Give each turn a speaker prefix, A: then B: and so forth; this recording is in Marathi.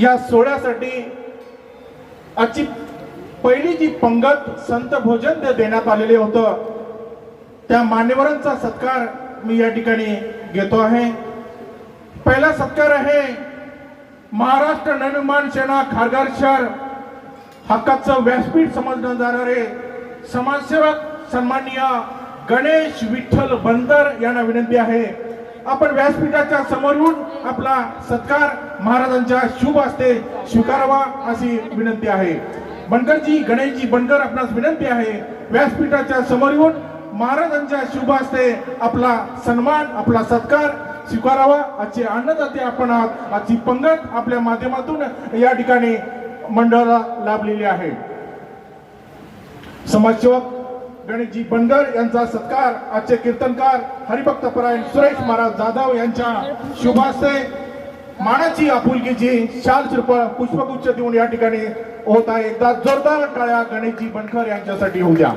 A: या सोहळ्यासाठी आजची पहिली जी पंगत संत भोजन देण्यात आलेले होतं त्या मान्यवरांचा सत्कार मी या ठिकाणी घेतो आहे। पहिला सत्कार आहे महाराष्ट्र नवनिर्माण सेना खारघर शहर हक्काचं व्यासपीठ समजलं जाणारे समाजसेवक सन्माननीय गणेश विठ्ठल बंदर यांना विनंती आहे आपण व्यासपीठाच्या समोर येऊन आपला सत्कार महाराजांच्या शुभ हस्ते स्वीकारावा अशी विनंती आहे। बनकरजी गणेशजी बनकर आपणास विनंती आहे व्यासपीठाच्या समोर येऊन महाराजांच्या शुभ हस्ते आपला सन्मान आपला सत्कार स्वीकारावा। आजचे अन्नदाते आपण आहात। आजची पंगत आपल्या माध्यमातून या ठिकाणी मंडळाला लाभलेली आहे। समाजसेवक गणेशजी बनकर यांचा सत्कार आजचे कीर्तनकार हरिभक्त परायण सुरेश महाराज जाधव यांच्या शुभ हस्ते मानाची आपुलकीची शाल चिरपळ पुष्पगुच्छ देऊन या ठिकाणी होत आहे। एकदा जोरदार टाळ्या गणेशजी बनकर यांच्यासाठी होऊ द्या।